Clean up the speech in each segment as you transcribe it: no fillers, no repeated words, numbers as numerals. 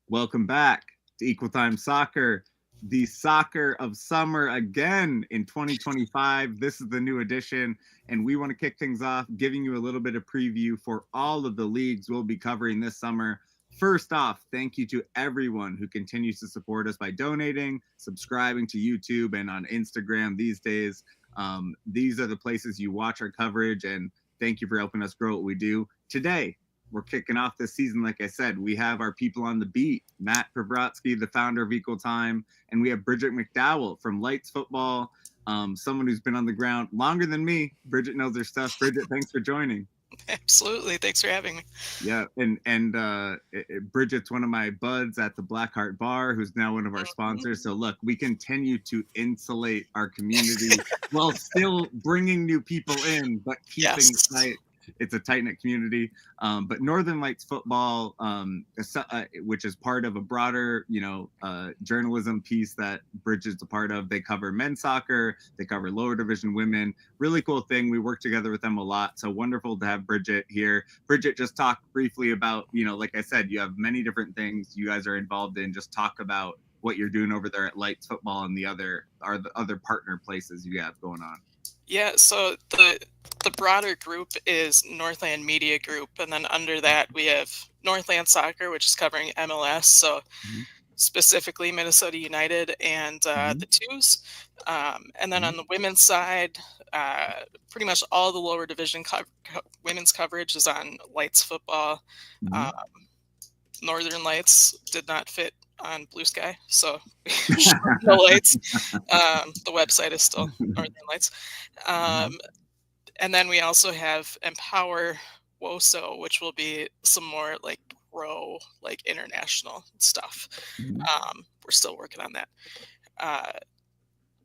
Welcome back to Equal Time Soccer, the soccer of summer again in 2025. This is the new edition, and we want to kick things off giving you a little bit of preview for all of the leagues we'll be covering this summer. First off, thank you to everyone who continues to support us by donating, subscribing to YouTube, and on Instagram these days. These are the places you watch our coverage, and thank you for helping us grow what we do. Today, we're kicking off this season. Like I said, we have our people on the beat, Matt Pravratsky, the founder of Equal Time, and we have Bridget McDowell from Lights Football, someone who's been on the ground longer than me. Bridget knows her stuff. Bridget, thanks for joining. Absolutely. Thanks for having me. Yeah, and Bridget's one of my buds at the Black Hart Bar, who's now one of our sponsors. So look, we continue to insulate our community while still bringing new people in, but keeping it tight. It's a tight-knit community. But Northern Lights Football, which is part of a broader, journalism piece that Bridget's a part of, they cover men's soccer, they cover lower division women. Really cool thing. We work together with them a lot. So wonderful to have Bridget here. Bridget, just talk briefly about, like I said, you have many different things you guys are involved in. Just talk about what you're doing over there at Lights Football and the other partner places you have going on. Yeah, so the broader group is Northland Media Group, and then under that we have Northland Soccer, which is covering MLS, so specifically Minnesota United and the Twos. And then on the women's side, pretty much all the lower division women's coverage is on Lights Football. Northern Lights did not fit on Blue Sky, so no lights. The website is still Northern Lights. And then we also have Empower WOSO, which will be some more like pro, like international stuff. We're still working on that.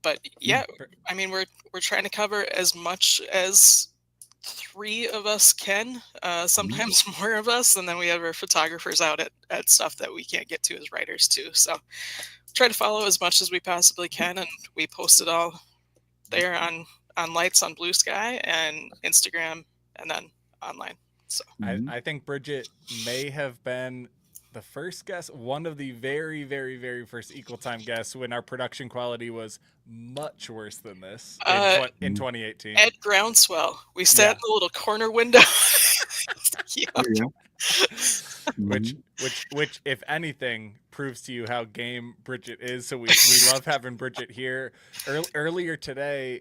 But yeah, I mean, we're trying to cover as much as 3 of us can, sometimes more of us, and then we have our photographers out at stuff that we can't get to as writers too. So try to follow as much as we possibly can, and we post it all there on Lights on Blue Sky and Instagram, and then online. So I think Bridget may have been the first guest, one of the very, very, very first Equal Time guests when our production quality was much worse than this in 2018. At Groundswell, we sat in the little corner window. Which, if anything, proves to you how game Bridget is. So we love having Bridget here. Earlier today,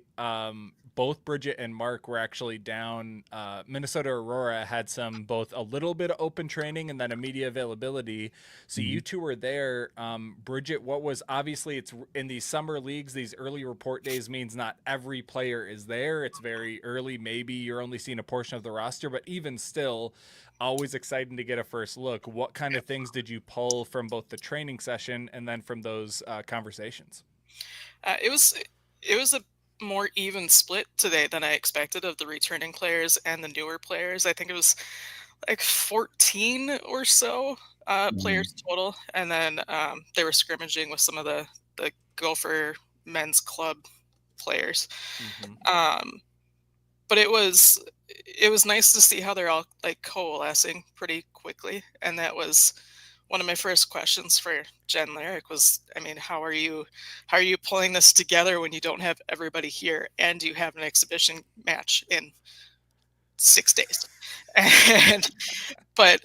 both Bridget and Mark were actually down. Minnesota Aurora had both a little bit of open training and then a media availability. So you two were there. Bridget, what was obviously it's in these summer leagues, these early report days means not every player is there. It's very early. Maybe you're only seeing a portion of the roster, but even still, always exciting to get a first look. What kind of things did you pull from both the training session and then from those conversations? It was a more even split today than I expected of the returning players and the newer players. I think it was like 14 or so players total, and then they were scrimmaging with some of the Gopher men's club players. But it was nice to see how they're all like coalescing pretty quickly, and that was one of my first questions for Jen Lyric was, I mean, how are you pulling this together when you don't have everybody here and you have an exhibition match in 6 days? But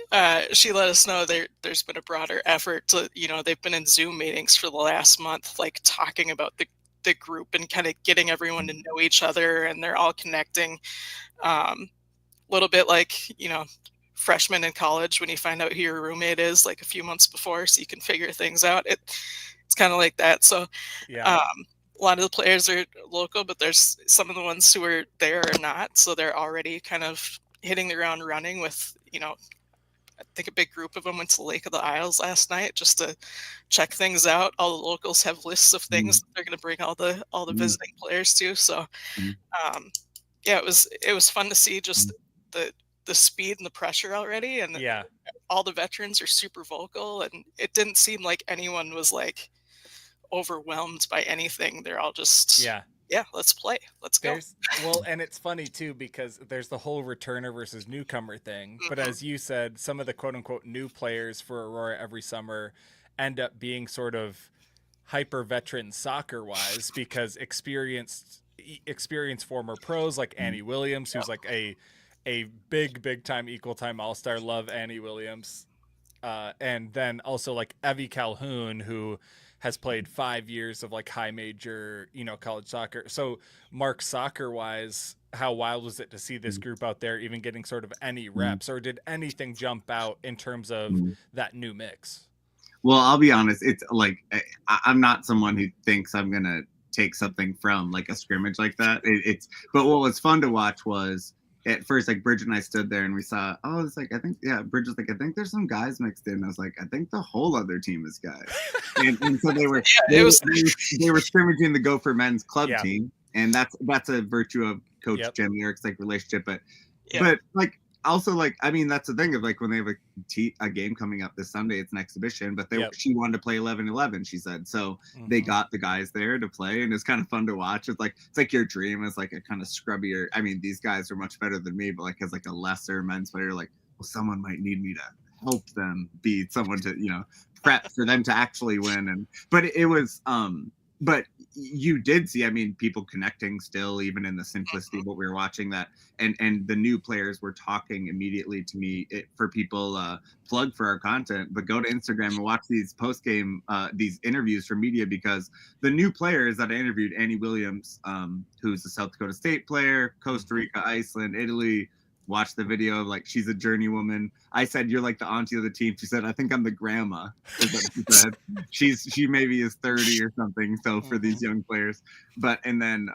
she let us know there's been a broader effort to, they've been in Zoom meetings for the last month, like talking about the group and kind of getting everyone to know each other, and they're all connecting. A little bit like, freshmen in college when you find out who your roommate is like a few months before so you can figure things out. It's kind of like that. So a lot of the players are local, but there's some of the ones who are there or not, so they're already kind of hitting the ground running with, I think a big group of them went to Lake of the Isles last night just to check things out. All the locals have lists of things that they're going to bring all the visiting players to. So it was fun to see just the speed and the pressure already, and all the veterans are super vocal, and it didn't seem like anyone was like overwhelmed by anything. They're all just Yeah, let's play. Let's go. Well, and it's funny too because there's the whole returner versus newcomer thing. But Mhm. as you said, some of the quote unquote new players for Aurora every summer end up being sort of hyper veteran soccer wise because experienced former pros like Annie Williams, who's like a big time equal time all-star. Love Annie Williams. And then also like Evie Calhoun, who has played 5 years of like high major, college soccer. So, Mark, soccer wise, how wild was it to see this group out there even getting sort of any reps, or did anything jump out in terms of that new mix? Well, I'll be honest. It's like I'm not someone who thinks I'm gonna take something from like a scrimmage like that. But what was fun to watch was at first like Bridget and I stood there and we saw, oh, it's like I think Bridget's like I think there's some guys mixed in. I was like I think the whole other team is guys, and so they were they were scrimmaging the Gopher men's club team, and that's a virtue of Coach Jen Lyric's like relationship, but like. Also, like, I mean, that's the thing of like when they have a game coming up this Sunday, it's an exhibition, but she wanted to play 11-11, she said. So they got the guys there to play, and it's kind of fun to watch. It's like your dream is like a kind of scrubbier. I mean, these guys are much better than me, but like as like a lesser men's player, like, well, someone might need me to help them be someone to, prep for them to actually win. But it was, but you did see, I mean, people connecting still, even in the simplicity of what we were watching that. And the new players were talking immediately to me for people plug for our content, but go to Instagram and watch these post-game, these interviews from media, because the new players that I interviewed, Annie Williams, who's a South Dakota State player, Costa Rica, Iceland, Italy, watch the video of like she's a journeywoman. I said you're like the auntie of the team. She said I think I'm the grandma. Is what she said. She maybe is 30 or something. So for these young players, and then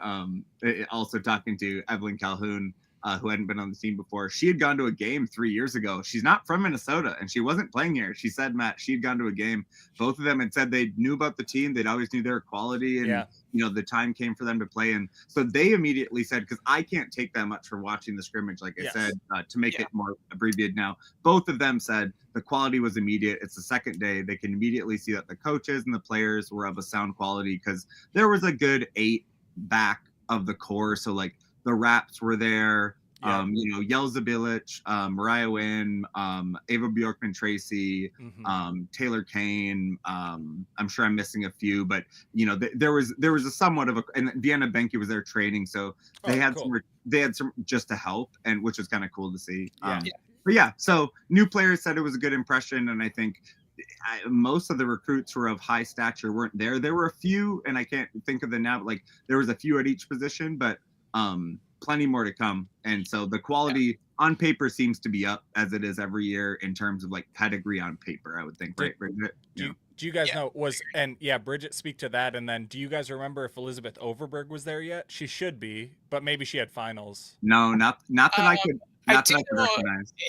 also talking to Evelyn Calhoun, who hadn't been on the team before. She had gone to a game 3 years ago. She's not from Minnesota and she wasn't playing here. She said, Matt, she'd gone to a game. Both of them had said they knew about the team. They'd always knew their quality and the time came for them to play. And so they immediately said, because I can't take that much from watching the scrimmage, like I said, to make it more abbreviated now, both of them said the quality was immediate. It's the second day. They can immediately see that the coaches and the players were of a sound quality because there was a good 8 back of the core. So like the Raps were there, Yelza Bilic, Mariah Wynn, Ava Bjorkman Tracy, Taylor Kane. I'm sure I'm missing a few, but there was a somewhat of a, and Vienna Benke was there training, so they had some just to help, and which was kind of cool to see. But yeah, so new players said it was a good impression, and I think most of the recruits who were of high stature weren't there. There were a few, and I can't think of them now, but like there was a few at each position, but plenty more to come. And so the quality on paper seems to be up as it is every year in terms of like pedigree on paper, I would think, right, Bridget? Do you guys know Bridget, speak to that, and then do you guys remember if Elizabeth Overberg was there yet? She should be, but maybe she had finals. No, not that I could. I do know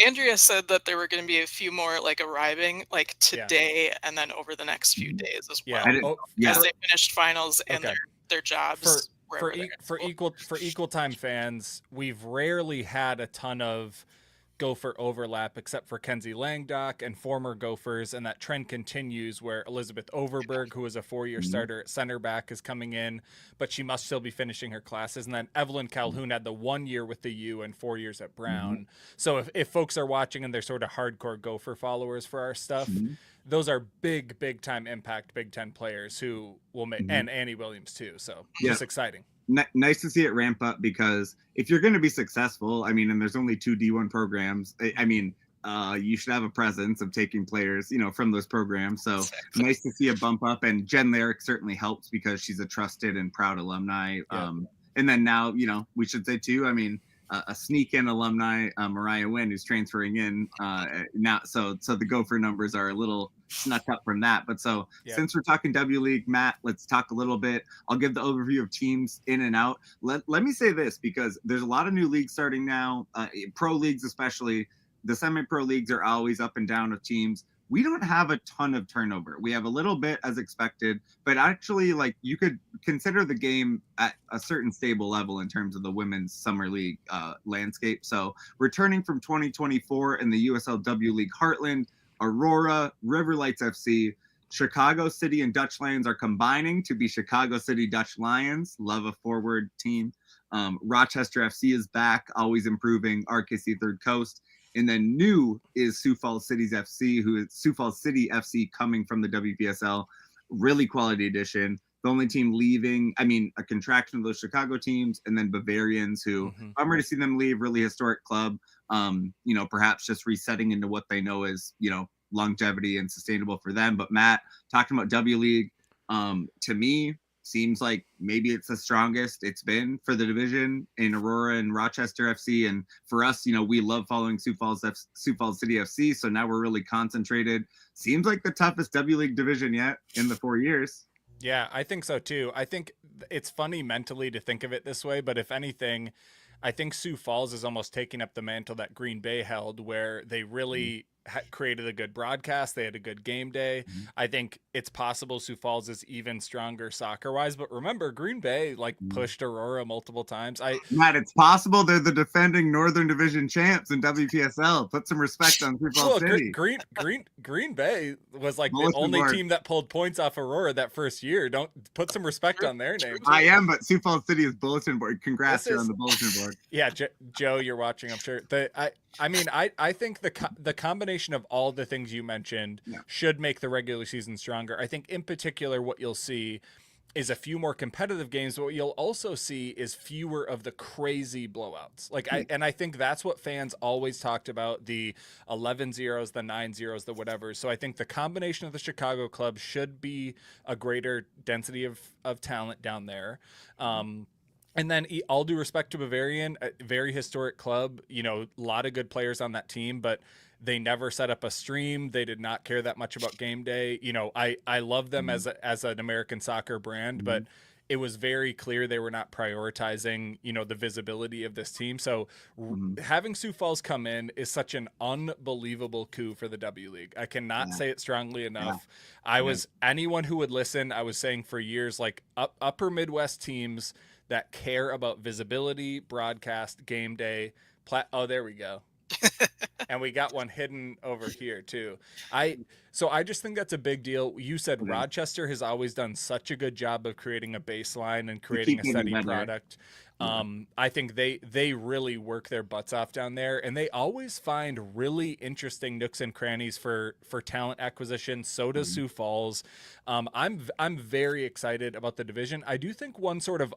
Andrea said that there were going to be a few more like arriving like today and then over the next few days as well. As they finished finals and their jobs. For equal time fans, we've rarely had a ton of Gopher overlap except for Kenzie Langdock and former Gophers, and that trend continues where Elizabeth Overberg, who is a 4-year starter at center back, is coming in, but she must still be finishing her classes. And then Evelyn Calhoun had the 1 year with the U and 4 years at Brown. So if folks are watching and they're sort of hardcore Gopher followers for our stuff, those are big time impact Big Ten players who will make, and Annie Williams too. So it's exciting. Nice to see it ramp up, because if you're going to be successful, I mean, and there's only 2 D1 programs, I mean, you should have a presence of taking players, from those programs. So nice to see a bump up, and Jen Lyric certainly helps because she's a trusted and proud alumni. And then now, we should say too, I mean, a sneak-in alumni, Mariah Wynn, who's transferring in now. So the Gopher numbers are a little snuck up from that. But since we're talking W League, Matt, let's talk a little bit. I'll give the overview of teams in and out. Let me say this, because there's a lot of new leagues starting now, pro leagues especially. The semi-pro leagues are always up and down of teams. We don't have a ton of turnover. We have a little bit as expected, but actually, like, you could consider the game at a certain stable level in terms of the women's summer league landscape. So returning from 2024 in the USLW League Heartland, Aurora, River Lights FC, Chicago City and Dutch Lions are combining to be Chicago City Dutch Lions. Love a forward team. Rochester FC is back, always improving. RKC Third Coast. And then new is Sioux Falls City's FC, who is Sioux Falls City FC coming from the WPSL. Really quality addition. The only team leaving, a contraction of those Chicago teams, and then Bavarians, who I'm ready to see them leave. Really historic club. Perhaps just resetting into what they know is, longevity and sustainable for them. But Matt, talking about W League, to me, seems like maybe it's the strongest it's been for the division in Aurora and Rochester FC. And for us, we love following Sioux Falls City FC. So now we're really concentrated. Seems like the toughest W League division yet in the 4 years. Yeah, I think so too. I think it's funny mentally to think of it this way, but if anything, I think Sioux Falls is almost taking up the mantle that Green Bay held, where they really created a good broadcast. They had a good game day. I think it's possible Sioux Falls is even stronger soccer wise, but remember Green Bay pushed Aurora multiple times. Matt, it's possible they're the defending Northern Division champs in WPSL. Put some respect on Sioux Falls City. Green Bay was the only team that pulled points off Aurora that first year. Don't put some respect on their name. I am, but Sioux Falls City is bulletin board. Congrats, you're on the bulletin board. Yeah, Joe, you're watching, I'm sure. I think the combination of all the things you mentioned should make the regular season stronger. I think in particular what you'll see is a few more competitive games, but what you'll also see is fewer of the crazy blowouts. I think that's what fans always talked about, the 11-0s, the 9-0s, the whatever. So I think the combination of the Chicago club should be a greater density of talent down there. And then all due respect to Bavarian, a very historic club, a lot of good players on that team, but they never set up a stream. They did not care that much about game day. I love them as an American soccer brand, but it was very clear they were not prioritizing, the visibility of this team. So having Sioux Falls come in is such an unbelievable coup for the W League. I cannot say it strongly enough. Anyone who would listen, I was saying for years, upper Midwest teams that care about visibility, broadcast, game day. Oh, there we go. And we got one hidden over here too. So I just think that's a big deal. You said Rochester has always done such a good job of creating a baseline and creating a steady product. I think they really work their butts off down there, and they always find really interesting nooks and crannies for talent acquisition. So does Sioux Falls. I'm very excited about the division. I do think one sort of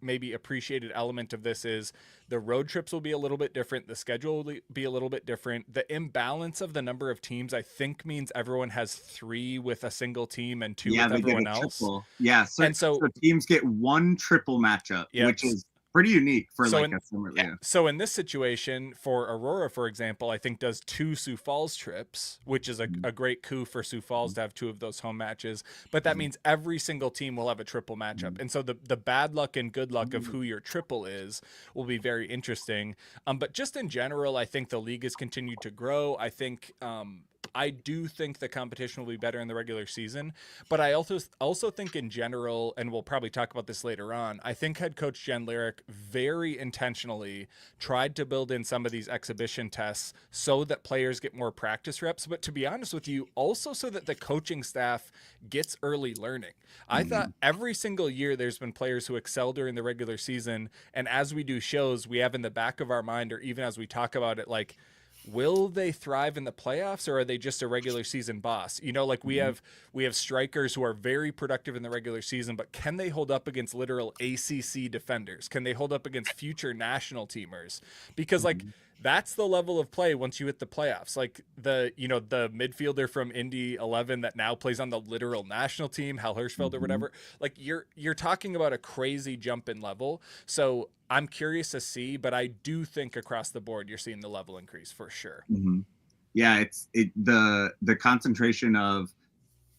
maybe appreciated element of this is the road trips will be a little bit different. The schedule will be a little bit different. The imbalance of the number of teams, I think, means everyone has 3 with a single team and 2 with everyone else. Yeah, so teams get 1 triple matchup, which is pretty unique for a summer. So in this situation, for Aurora, for example, I think does 2 Sioux Falls trips, which is a great coup for Sioux Falls to have 2 of those home matches. But that means every single team will have a triple matchup. And so the bad luck and good luck of who your triple is will be very interesting. But just in general, I think the league has continued to grow. I do think the competition will be better in the regular season, but I also think in general, and we'll probably talk about this later on, I think head coach Jen Lyric very intentionally tried to build in some of these exhibition tests so that players get more practice reps, but to be honest with you, also so that the coaching staff gets early learning. I thought every single year there's been players who excel during the regular season, and as we do shows, we have in the back of our mind, or even as we talk about it, will they thrive in the playoffs, or are they just a regular season boss? We have strikers who are very productive in the regular season, but can they hold up against literal ACC defenders? Can they hold up against future national teamers? Because that's the level of play once you hit the playoffs. The midfielder from Indy 11 that now plays on the literal national team, Hal Hirschfeld or whatever, you're talking about a crazy jump in level. So I'm curious to see, but I do think across the board, you're seeing the level increase for sure. Yeah. The concentration of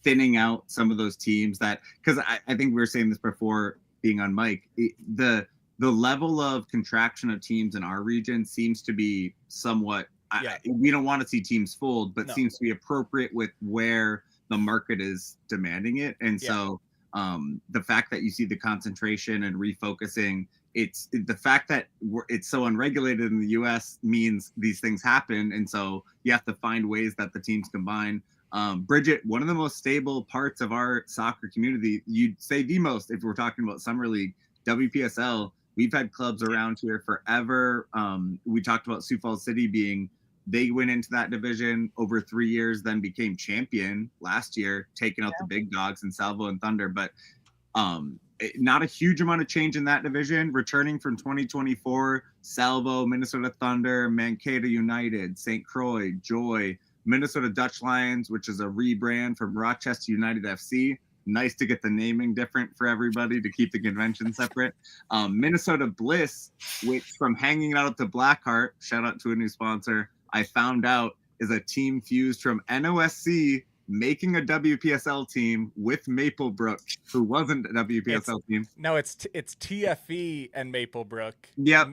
thinning out some of those teams because I think we were saying this before being on mic, the level of contraction of teams in our region seems to be somewhat, we don't want to see teams fold, but seems to be appropriate with where the market is demanding it. And so the fact that you see the concentration and refocusing, it's the fact that it's so unregulated in the US means these things happen. And so you have to find ways that the teams combine. Bridget, one of the most stable parts of our soccer community, you'd say the most if we're talking about Summer League, WPSL. We've had clubs around here forever. We talked about Sioux Falls City they went into that division over 3 years, then became champion last year, taking out the big dogs in Salvo and Thunder. But not a huge amount of change in that division. Returning from 2024, Salvo, Minnesota Thunder, Mankato United, St. Croix, Joy, Minnesota Dutch Lions, which is a rebrand from Rochester United FC. Nice to get the naming different for everybody to keep the convention separate. Minnesota Bliss, which from hanging out at the Black Hart, shout out to a new sponsor, I found out is a team fused from NOSC making a WPSL team with Maplebrook, who wasn't a WPSL team. No, it's TFE and Maplebrook. Yep,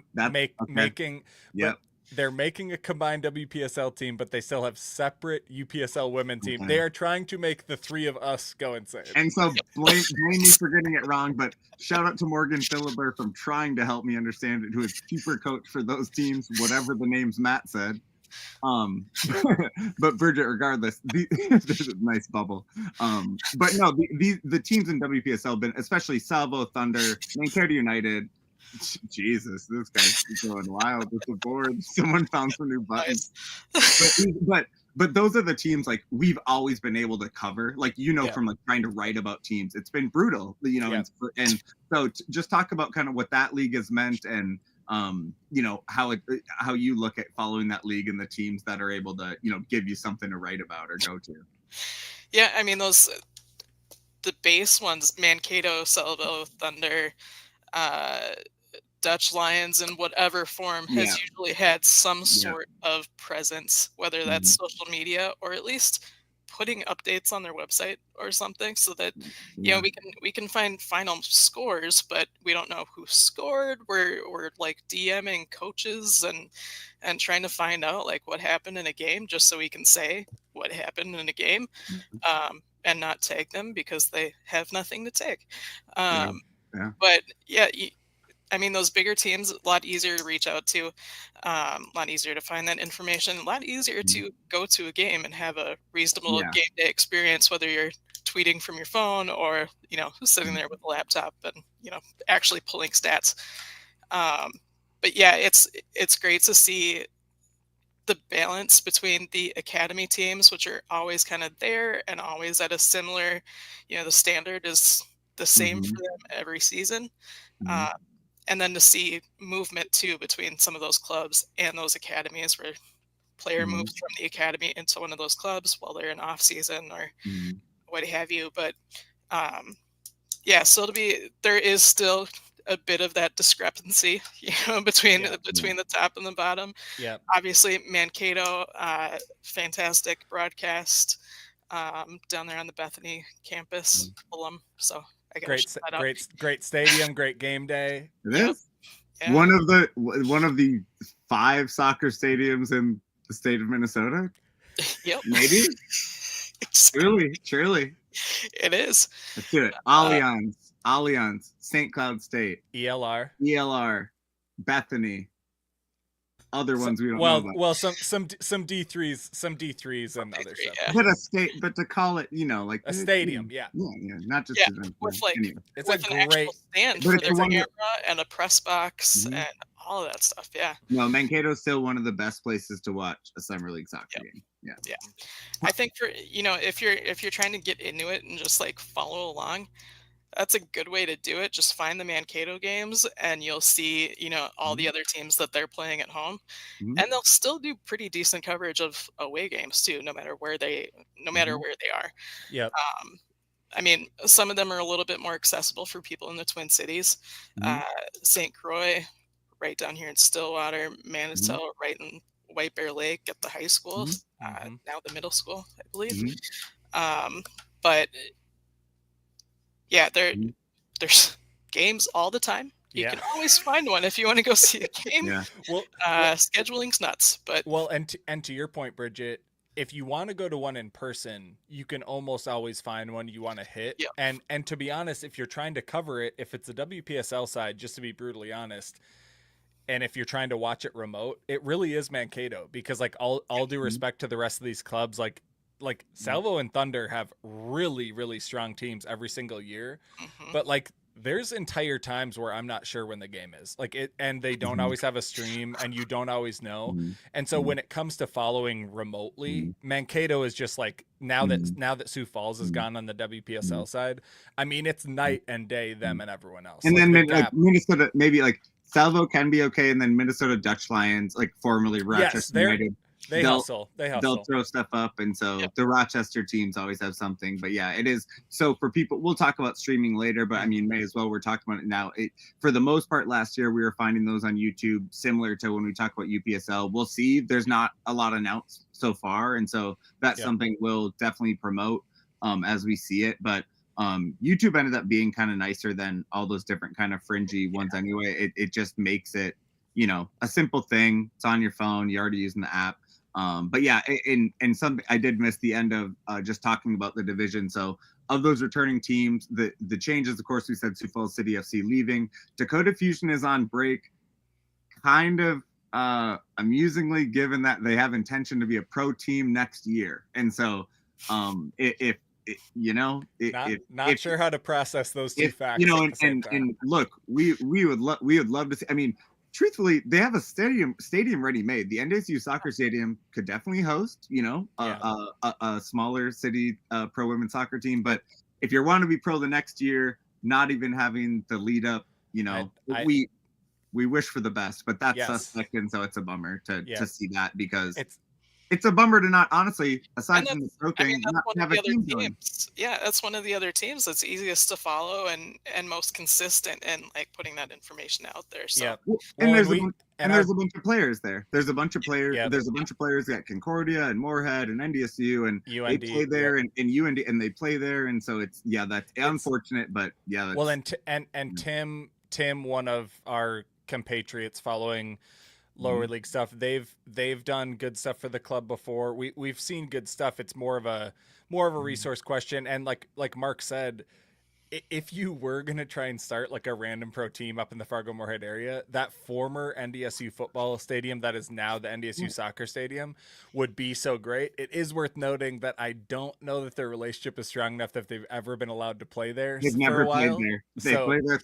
making. Yep. They're making a combined WPSL team, but they still have separate UPSL women team. They are trying to make the three of us go insane. And so blame me for getting it wrong, but shout out to Morgan Philibert from trying to help me understand it, who is keeper coach for those teams, whatever the names Matt said. But Bridget, regardless, there's a nice bubble. But no, the teams in WPSL have been, especially Salvo, Thunder, Mankato United. Jesus, this guy's going wild with the board. Someone found some new buttons. But those are the teams like we've always been able to cover. Like from like trying to write about teams, it's been brutal. And so just talk about kind of what that league has meant and how you look at following that league and the teams that are able to give you something to write about or go to. Yeah, I mean the base ones, Mankato, Salvo, Thunder, Dutch Lions in whatever form has usually had some sort of presence, whether that's social media or at least putting updates on their website or something, so that we can find final scores, but we don't know who scored. We're like DMing coaches and trying to find out like what happened in a game, just so we can say what happened in a game, and not tag them because they have nothing to tag. But I mean, those bigger teams, a lot easier to reach out to, a lot easier to find that information, a lot easier to go to a game and have a reasonable game day experience, whether you're tweeting from your phone or, sitting there with a laptop and, actually pulling stats. But yeah, it's great to see the balance between the academy teams, which are always kind of there and always at a similar, the standard is the same for them every season. And then to see movement too between some of those clubs and those academies, where player moves from the academy into one of those clubs while they're in off season or what have you. But so there is still a bit of that discrepancy, between the top and the bottom. Yeah. Obviously, Mankato, fantastic broadcast down there on the Bethany campus, alum. So. Great stadium, great game day. It is one of the 5 soccer stadiums in the state of Minnesota. Yep, maybe. Surely, it is. Let's do it. Allianz, St. Cloud State, ELR, Bethany. Other ones we don't know about. Well, some D3s and other stuff. Yeah. But to call it, like a stadium, not just with like it's with an actual stand for their camera and a press box and all of that stuff. Yeah. No, Mankato is still one of the best places to watch a summer league soccer game. Yeah. I think for if you're trying to get into it and just like follow along, that's a good way to do it. Just find the Mankato games and you'll see, all the other teams that they're playing at home. And they'll still do pretty decent coverage of away games too, no matter where they are. Yeah. I mean, some of them are a little bit more accessible for people in the Twin Cities. St. Croix, right down here in Stillwater, Manitow, right in White Bear Lake at the high school, now the middle school, I believe. But yeah, there's games all the time. You can always find one if you want to go see a game. Well, scheduling's nuts, but and to your point, Bridget, if you want to go to one in person, you can almost always find one you want to hit. Yep. And to be honest, if you're trying to cover it, if it's a WPSL side, just to be brutally honest, and if you're trying to watch it remote, it really is Mankato, because like all due respect to the rest of these clubs, like like Salvo and Thunder have really, really strong teams every single year. Mhm. But like there's entire times where I'm not sure when the game is. Like it, and they don't always have a stream, and you don't always know. And so when it comes to following remotely, Mankato is just like now that Sioux Falls is gone on the WPSL side. I mean, it's night and day, them and everyone else. And like, then like Minnesota, maybe like Salvo can be okay, and then Minnesota Dutch Lions, like formerly Rochester United, they hustle. They'll throw stuff up, and so the Rochester teams always have something. But yeah, it is. So for people, we'll talk about streaming later, but I mean, may as well. We're talking about it now. For the most part, last year we were finding those on YouTube, similar to when we talk about UPSL. We'll see. There's not a lot announced so far, and so that's something we'll definitely promote as we see it. But YouTube ended up being kind of nicer than all those different kind of fringy ones anyway. It just makes it, a simple thing. It's on your phone. You're already using the app. But yeah, and some I did miss the end of just talking about the division. So of those returning teams, the changes, of course, we said Sioux Falls City FC leaving. Dakota Fusion is on break, kind of amusingly, given that they have intention to be a pro team next year. And so not sure how to process those two facts. And look, we would love to see. I mean, truthfully, they have a stadium ready made. The NDSU soccer stadium could definitely host, a smaller city pro women's soccer team. But if you want to be pro the next year, not even having the lead up, we wish for the best. But that's suspect, and so it's a bummer to see that, because it's a bummer to not, honestly, aside from the pro thing, not have a team going. Yeah, that's one of the other teams that's easiest to follow and most consistent in like putting that information out there. So there's a bunch of players there. There's a bunch of players. There's a bunch of players at Concordia and Moorhead and NDSU, and UND, they play there, and UND, and they play there, and so it's that's unfortunate, but yeah. Well, and Tim, one of our compatriots following lower league stuff, they've done good stuff for the club before. We've seen good stuff. It's more of a resource question. And like Mark said, if you were going to try and start like a random pro team up in the Fargo Moorhead area, that former NDSU football stadium that is now the NDSU soccer stadium would be so great. It is worth noting that I don't know that their relationship is strong enough that they've ever been allowed to play there. They've never played there.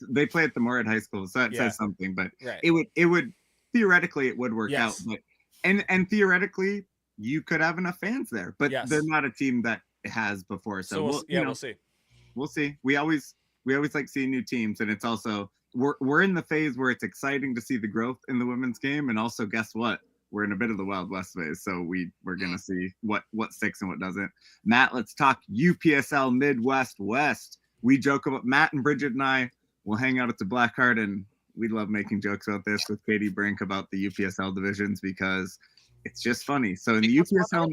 They play at the Moorhead High School, so that says something. But it would theoretically it would work out, but and theoretically you could have enough fans there, but they're not a team that has before. So we'll see. We'll see. We always like seeing new teams, and it's also we're in the phase where it's exciting to see the growth in the women's game, and also guess what? We're in a bit of the Wild West phase, so we're gonna see what sticks and what doesn't. Matt, let's talk UPSL Midwest West. We joke about Matt and Bridget and I will hang out at the Black Hart, and we love making jokes about this with Katie Brink about the UPSL divisions because it's just funny. So in the UPSL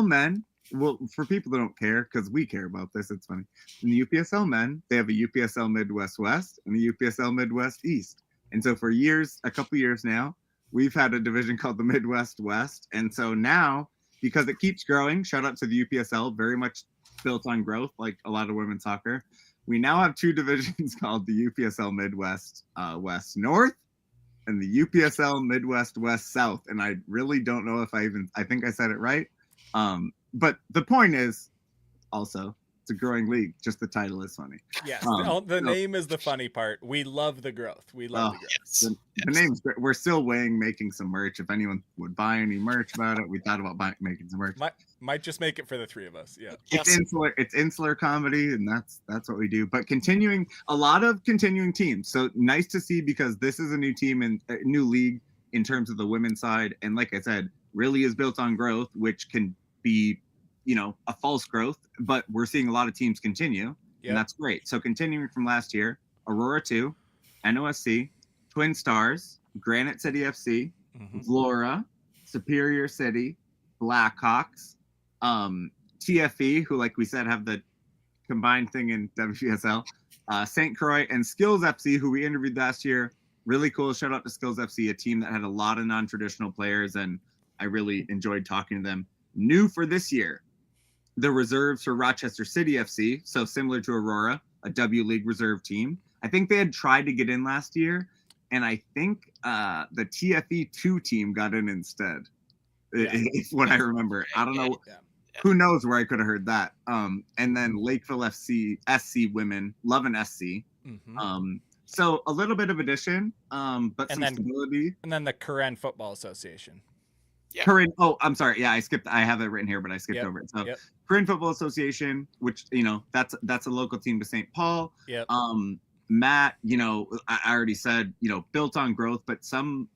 men, well, for people that don't care, because we care about this, it's funny. In the UPSL men, they have a UPSL Midwest West and a UPSL Midwest East. And so for a couple years now, we've had a division called the Midwest West. And so now, because it keeps growing, shout out to the UPSL, very much built on growth, like a lot of women's soccer. We now have two divisions called the UPSL Midwest West North and the UPSL Midwest West South. And I really don't know if I think I said it right. But the point is also, it's a growing league. Just the title is funny. Yes, the name is the funny part. We love the growth. We love the growth. The name's great. We're still weighing making some merch. If anyone would buy any merch about it, we thought about making some merch. Might just make it for the three of us. Yeah, it's insular comedy, and that's what we do. But a lot of continuing teams. So nice to see, because this is a new team and a new league in terms of the women's side, and like I said, really is built on growth, which can be a false growth, but we're seeing a lot of teams continue, and that's great. So continuing from last year, Aurora 2, NOSC, Twin Stars, Granite City FC, Flora, Superior City, Blackhawks, TFE, who, like we said, have the combined thing in WPSL, St. Croix, and Skills FC, who we interviewed last year. Really cool. Shout out to Skills FC, a team that had a lot of non-traditional players, and I really enjoyed talking to them. New for this year, the reserves for Rochester City FC, so similar to Aurora, a W League reserve team. I think they had tried to get in last year, and I think the TFE 2 team got in instead. If what I remember. I don't know. Yeah. Who knows where I could have heard that. And then Lakeville SC women, Lovin' SC. So a little bit of addition, but some stability. And then the Karen Football Association. Yeah. Corinne, I'm sorry. Yeah, I have it written here, but I skipped over it. So Corinne Football Association, which, that's a local team to St. Paul. Yep. Matt, I already said, built on growth, but some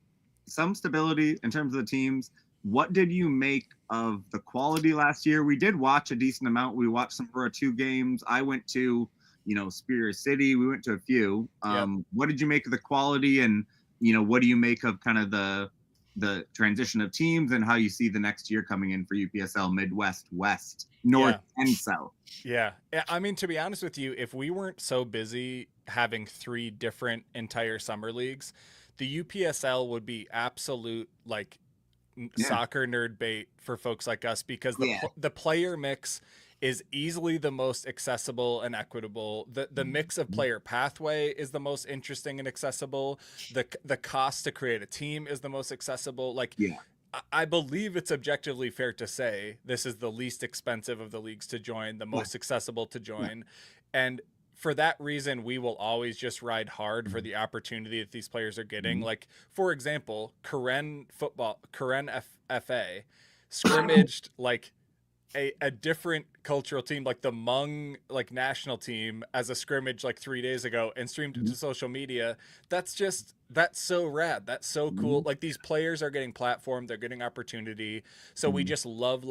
stability in terms of the teams. What did you make of the quality last year? We did watch a decent amount. We watched some Aurora 2 games. I went to, Superior City. We went to a few. What did you make of the quality, and, what do you make of kind of the transition of teams and how you see the next year coming in for UPSL Midwest, West, North, and South? Yeah. I mean, to be honest with you, if we weren't so busy having 3 different entire summer leagues, the UPSL would be absolute soccer nerd bait for folks like us, because the player mix is easily the most accessible and equitable. The mix of player pathway is the most interesting and accessible. The cost to create a team is the most accessible. I believe it's objectively fair to say this is the least expensive of the leagues to join, the most accessible to join. And for that reason, we will always just ride hard for the opportunity that these players are getting. Like, for example, Karen FA scrimmaged a different cultural team, like the Hmong national team, as a scrimmage 3 days ago, and streamed it to social media. That's so rad. That's so cool. These players are getting platform, they're getting opportunity. So we just love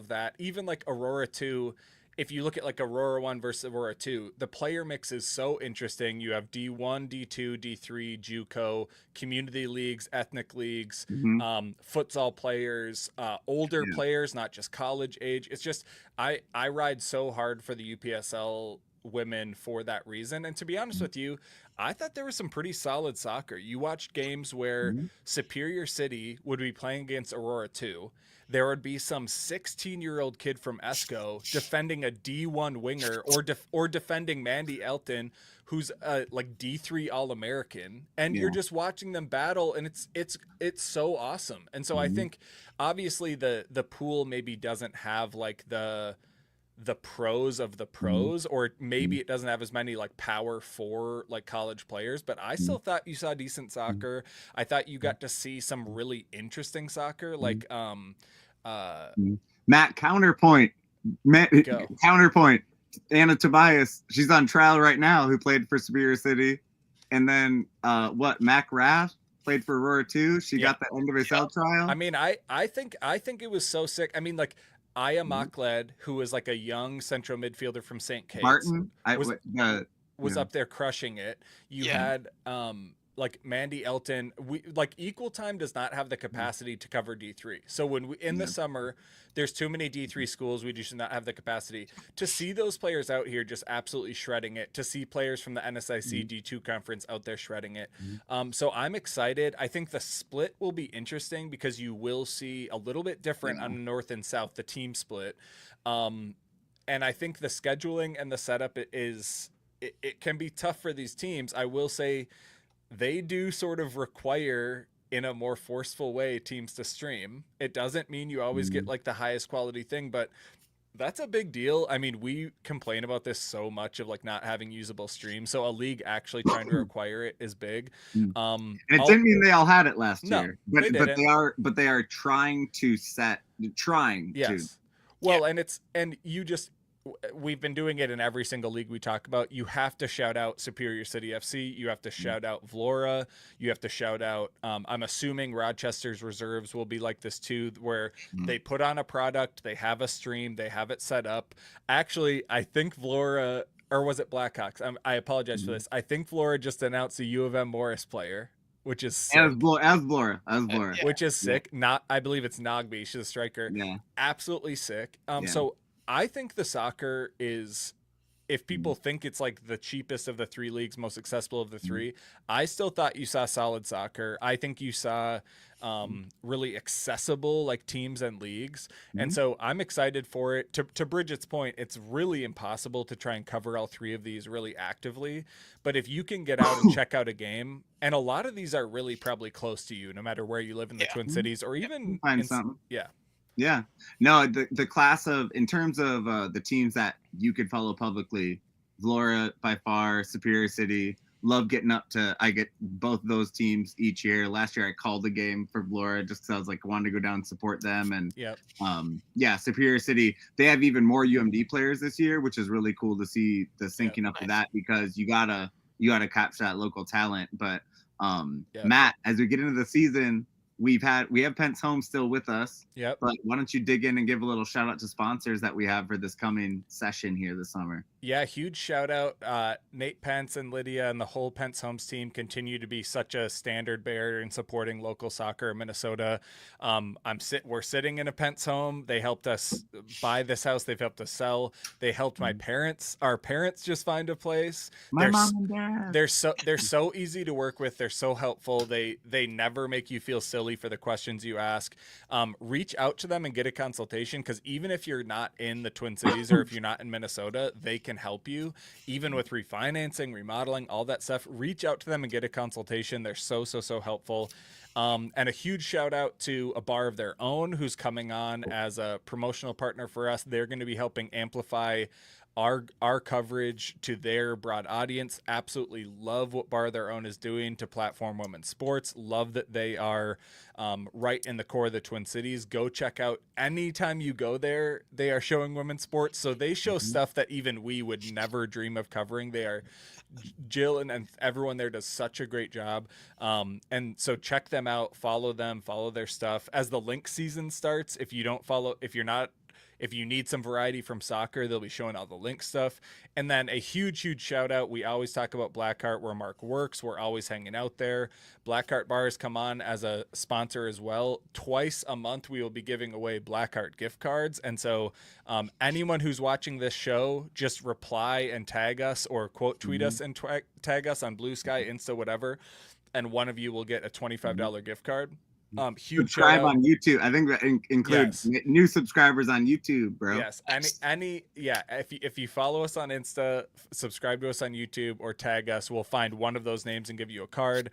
that. Even Aurora 2, if you look at Aurora 1 versus Aurora 2, the player mix is so interesting. You have D1, D2, D3, JUCO, community leagues, ethnic leagues, futsal players, older players, not just college age. It's just, I ride so hard for the UPSL women for that reason. And to be honest with you, I thought there was some pretty solid soccer. You watched games where Superior City would be playing against Aurora 2. There would be some 16-year-old kid from ESCO defending a D1 winger, or defending Mandy Elton, who's D3 All-American, and you're just watching them battle, and it's so awesome. And so I think obviously the pool maybe doesn't have the pros of the pros, or maybe it doesn't have as many Power 4 college players, but I still thought you saw decent soccer. I thought you got to see some really interesting soccer, Matt, counterpoint. Counterpoint. Anna Tobias, she's on trial right now, who played for Superior City. And then Mac Raff played for Aurora 2. She got the NWSL trial. I mean, I think it was so sick. I mean, Aya Makled, who was a young central midfielder from St. Kate's, Martin was up there crushing it. You had Mandy Elton. Equal Time does not have the capacity to cover D3. So when in the summer, there's too many D3 schools. We just not have the capacity to see those players out here just absolutely shredding it, to see players from the NSIC D2 conference out there shredding it. So I'm excited. I think the split will be interesting, because you will see a little bit different on the North and South, the team split. And I think the scheduling and the setup it can be tough for these teams. I will say they do sort of require, in a more forceful way, teams to stream. It doesn't mean you always get the highest quality thing, but that's a big deal. I mean, we complain about this so much of not having usable streams. So a league actually trying to require it is big. And it didn't mean they all had it last year, but they are trying to Well, and we've been doing it in every single league we talk about. You have to shout out Superior City FC. You have to shout out Vlora. You have to shout out, I'm assuming Rochester's reserves will be like this too, where they put on a product, they have a stream, they have it set up. Actually, I think Vlora, or was it Blackhawks? I apologize for this. I think Vlora just announced a U of M Morris player, which is sick. As Vlora. Which is sick. I believe it's Nogby. She's a striker. Yeah. Absolutely sick. So I think the soccer is, if people think it's the cheapest of the 3 leagues, most accessible of the 3, I still thought you saw solid soccer. I think you saw really accessible teams and leagues. And so I'm excited for it. To Bridget's point, it's really impossible to try and cover all 3 of these really actively. But if you can get out and check out a game, and a lot of these are really probably close to you, no matter where you live in the Twin Cities, or even find something. Yeah. No, the class of, in terms of the teams that you could follow publicly, Vlora by far, Superior City. Love getting up to, I get both those teams each year. Last year I called a game for Vlora just because I was like, wanted to go down and support them. And Yep. yeah, Superior City, they have even more UMD players this year, which is really cool to see the syncing up to that, because you gotta capture that local talent. But Matt, as we get into the season, we have Pentz Home still with us. Yep. But why don't you dig in and give a little shout out to sponsors that we have for this coming session here this summer? Yeah, huge shout out. Nate Pentz and Lydia and the whole Pentz Homes team continue to be such a standard bearer in supporting local soccer in Minnesota. We're sitting in a Pentz home. They helped us buy this house. They've helped us sell. They helped my parents. Our parents just find a place. My mom and dad. They're so easy to work with. They're so helpful. They never make you feel silly for the questions you ask. Reach out to them and get a consultation, because even if you're not in the Twin Cities or if you're not in Minnesota, they can help you even with refinancing, remodeling, all that stuff. Reach out to them and get a consultation. They're so helpful. And a huge shout out to A Bar of Their Own, who's coming on as a promotional partner for us. They're going to be helping amplify our coverage to their broad audience. Absolutely love what Bar of Their Own is doing to platform women's sports. Love that they are right in the core of the Twin Cities. Go check out, anytime you go there, they are showing women's sports. So they show stuff that even we would never dream of covering. They are, Jill and everyone there does such a great job. And so check them out, follow them, follow their stuff. As the link season starts, if you need some variety from soccer, they'll be showing all the link stuff. And then a huge shout out. We always talk about Blackheart, where Mark works. We're always hanging out there. Blackheart Bars come on as a sponsor as well. Twice a month, we will be giving away Blackheart gift cards. And so anyone who's watching this show, just reply and tag us, or quote tweet us and tag us on Blue Sky, Insta, whatever. And one of you will get a $25 gift card. Huge subscribe on YouTube. I think that includes new subscribers on YouTube, bro. Yes. If you follow us on Insta, subscribe to us on YouTube, or tag us, we'll find one of those names and give you a card.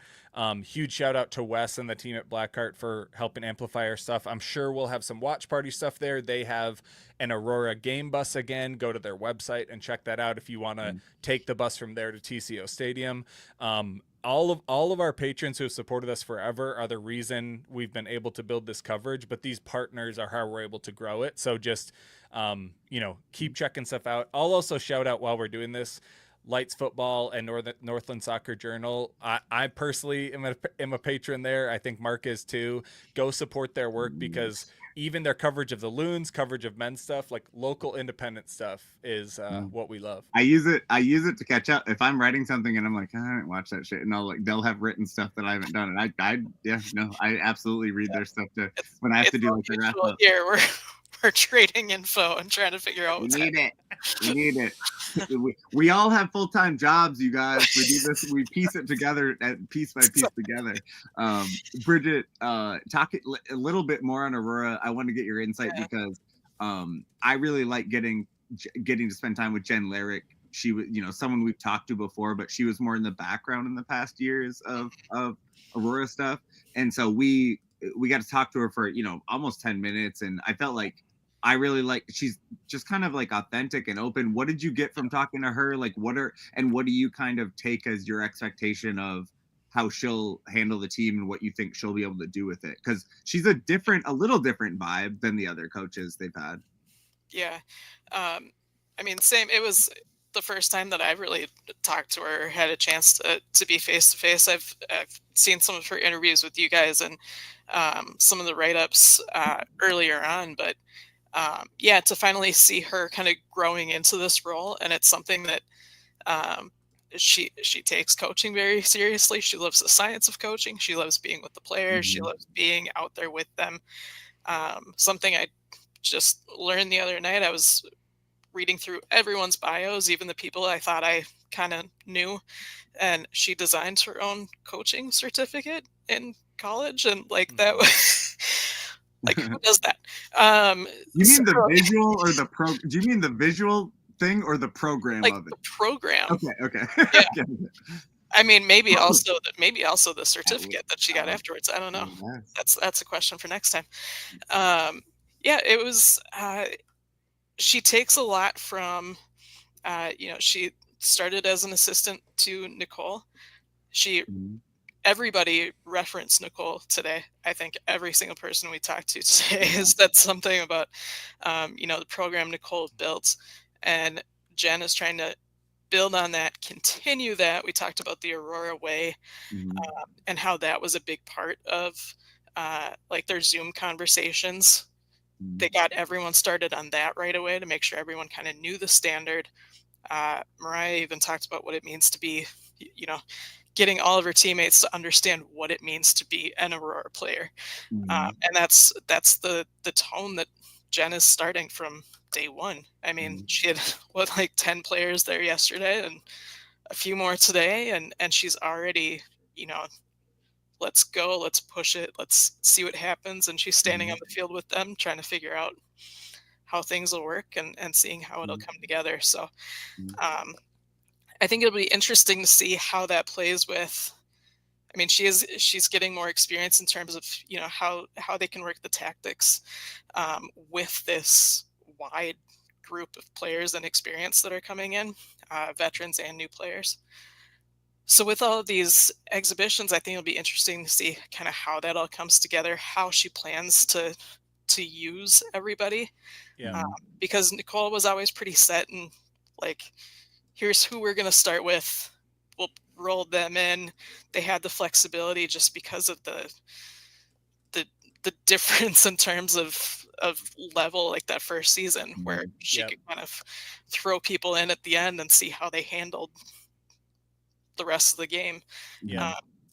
Huge shout out to Wes and the team at Blackheart for helping amplify our stuff. I'm sure we'll have some watch party stuff there. They have an Aurora game bus again. Go to their website and check that out if you want to take the bus from there to TCO Stadium. All of our patrons who have supported us forever are the reason we've been able to build this coverage, but these partners are how we're able to grow it. So just, keep checking stuff out. I'll also shout out, while we're doing this, Lights Football and Northland Soccer Journal. I personally am a patron there. I think Mark is too. Go support their work, because even their coverage of the Loons, coverage of men's stuff, like local independent stuff, is what we love. I use it to catch up. If I'm writing something and I'm like, I didn't watch that shit, and they'll have written stuff that I haven't done, and I absolutely read their stuff too when I have to do like the wrap up. Here we're trading info and trying to figure out what's happening. We need it. We all have full-time jobs, you guys. We do this. We piece it together, piece by piece together. Bridget, talk a little bit more on Aurora. I want to get your insight because I really like getting to spend time with Jen Larrick. She was, someone we've talked to before, but she was more in the background in the past years of Aurora stuff, and so we got to talk to her for almost 10 minutes, and I felt like I really she's just kind of like authentic and open. What did you get from talking to her? Like, what do you kind of take as your expectation of how she'll handle the team and what you think she'll be able to do with it? Because she's a little different vibe than the other coaches they've had. Yeah. Same. It was the first time that I really talked to her, had a chance to be face to face. I've seen some of her interviews with you guys and some of the write-ups earlier on, but to finally see her kind of growing into this role. And it's something that she takes coaching very seriously. She loves the science of coaching. She loves being with the players. She loves being out there with them. Something I just learned the other night, I was reading through everyone's bios, even the people I thought I kind of knew, and she designed her own coaching certificate in college, and that was who does that? You mean the visual or the pro? Do you mean the visual thing or the program of it? The program. Okay. Yeah. I mean, maybe also the certificate that she got afterwards. I don't know. That's a question for next time. Yeah, it was. She takes a lot from. She started as an assistant to Nicole. Everybody referenced Nicole today. I think every single person we talked to today has said something about, the program Nicole built, and Jen is trying to build on that, continue that. We talked about the Aurora Way, and how that was a big part of like their Zoom conversations. They got everyone started on that right away to make sure everyone kind of knew the standard. Mariah even talked about what it means to be, getting all of her teammates to understand what it means to be an Aurora player. And that's the tone that Jen is starting from day one. I mean, she had like 10 players there yesterday and a few more today, and she's already, let's go, let's push it, let's see what happens. And she's standing on the field with them, trying to figure out how things will work and seeing how it'll come together. So I think it'll be interesting to see how that plays with. I mean, she's getting more experience in terms of how they can work the tactics with this wide group of players and experience that are coming in, veterans and new players. So with all of these exhibitions, I think it'll be interesting to see kind of how that all comes together, how she plans to use everybody. Yeah. Because Nicole was always pretty set and like, here's who we're going to start with. We'll roll them in. They had the flexibility just because of the difference in terms of level, like that first season where she could kind of throw people in at the end and see how they handled the rest of the game.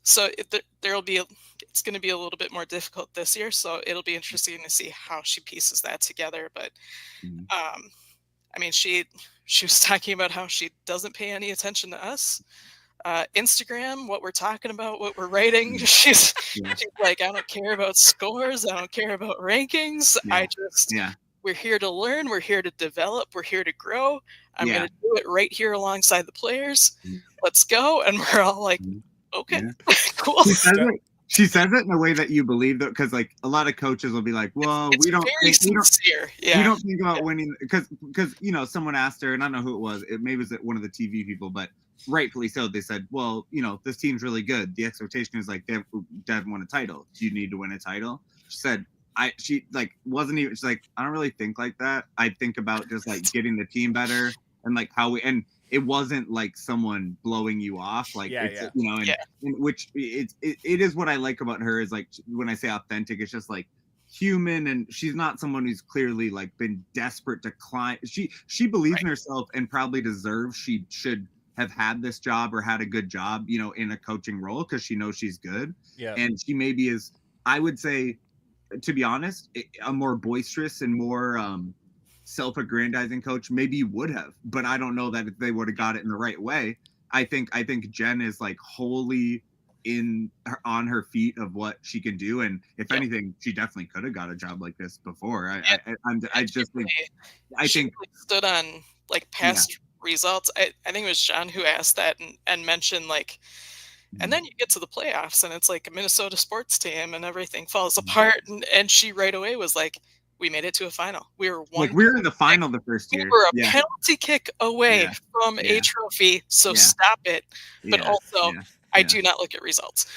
So it's going to be a little bit more difficult this year. So it'll be interesting to see how she pieces that together. But I mean, she was talking about how she doesn't pay any attention to us. Instagram, what we're talking about, what we're writing. She's like, I don't care about scores. I don't care about rankings. We're here to learn. We're here to develop. We're here to grow. I'm going to do it right here alongside the players. Let's go. And we're all like, okay, cool. She says it in a way that you believe, though, because like a lot of coaches will be like, "Well, we don't think about winning," because someone asked her, and I don't know who it was. Maybe it was one of the TV people, but rightfully so. They said, "Well, this team's really good. The expectation is like they've won a title. Do you need to win a title?" She said, She's like, "I don't really think like that. I think about just like getting the team better and like how and." It wasn't like someone blowing you off, like which it is what I like about her is like when I say authentic, it's just like human, and she's not someone who's clearly like been desperate to climb. She believes in herself and probably deserves. She should have had this job or had a good job, in a coaching role because she knows she's good. Yeah, and she maybe is. I would say, to be honest, a more boisterous and more self-aggrandizing coach maybe you would have, but I don't know that if they would have got it in the right way. I think Jen is like wholly on her feet of what she can do, and if anything, she definitely could have got a job like this before. I think stood on like past results. I think it was John who asked that and mentioned like, and then you get to the playoffs and it's like a Minnesota sports team and everything falls apart, and she right away was like, we made it to a final. We were in the final the first year. We were a penalty kick away from a trophy. So stop it. But also, I do not look at results.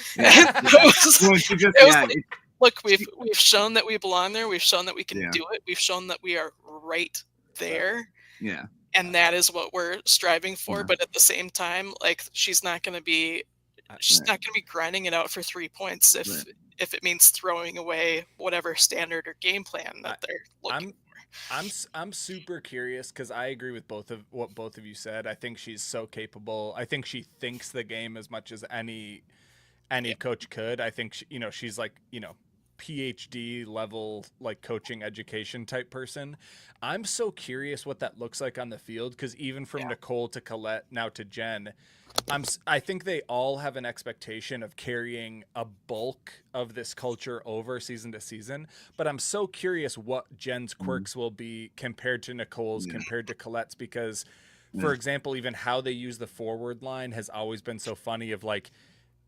Look, we've shown that we belong there. We've shown that we can do it. We've shown that we are right there. Yeah. And that is what we're striving for. But at the same time, like she's not going to be grinding it out for 3 points if it means throwing away whatever standard or game plan that they're looking for. I'm super curious because I agree with what both of you said. I think she's so capable. I think she thinks the game as much as any coach could. I think she's like PhD level like coaching education type person. I'm so curious what that looks like on the field because even from Nicole to Colette now to Jen, I think they all have an expectation of carrying a bulk of this culture over season to season. But I'm so curious what Jen's quirks will be compared to Nicole's, compared to Colette's, because, for example, even how they use the forward line has always been so funny of like,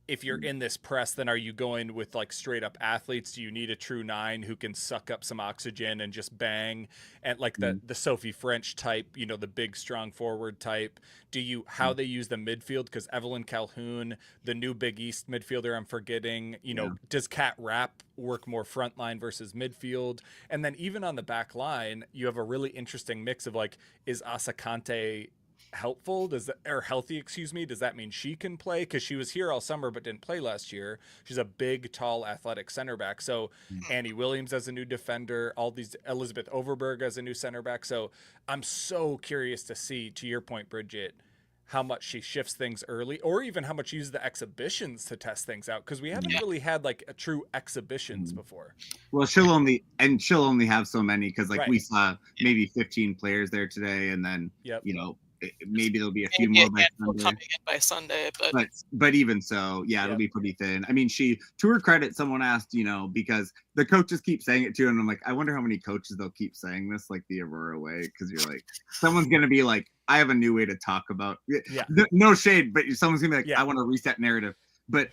if you're in this press, then are you going with like straight up athletes? Do you need a true 9 who can suck up some oxygen and just bang? And like the Sophie French type, you know, the big strong forward type. Do you how they use the midfield? Because Evelyn Calhoun, the new Big East midfielder, I'm forgetting. You know, does Kat Rapp work more frontline versus midfield? And then even on the back line, you have a really interesting mix of like, is Asakante helpful? Healthy, excuse me? Does that mean she can play? Because she was here all summer but didn't play last year. She's a big, tall, athletic center back. So Annie Williams as a new defender, all these Elizabeth Overberg as a new center back. So I'm so curious to see, to your point, Bridget, how much she shifts things early, or even how much she uses the exhibitions to test things out, because we haven't really had like a true exhibitions before. Well, she'll only have so many, because like we saw maybe 15 players there today, and then you know, maybe there'll be a few more coming in by Sunday, but even so, it'll be pretty thin. I mean, she, to her credit, someone asked, you know, because the coaches keep saying it too, and I'm like, I wonder how many coaches they'll keep saying this, like the Aurora way, because you're like, someone's gonna be like, I have a new way to talk about no shade, but someone's gonna be like, I want to reset narrative. But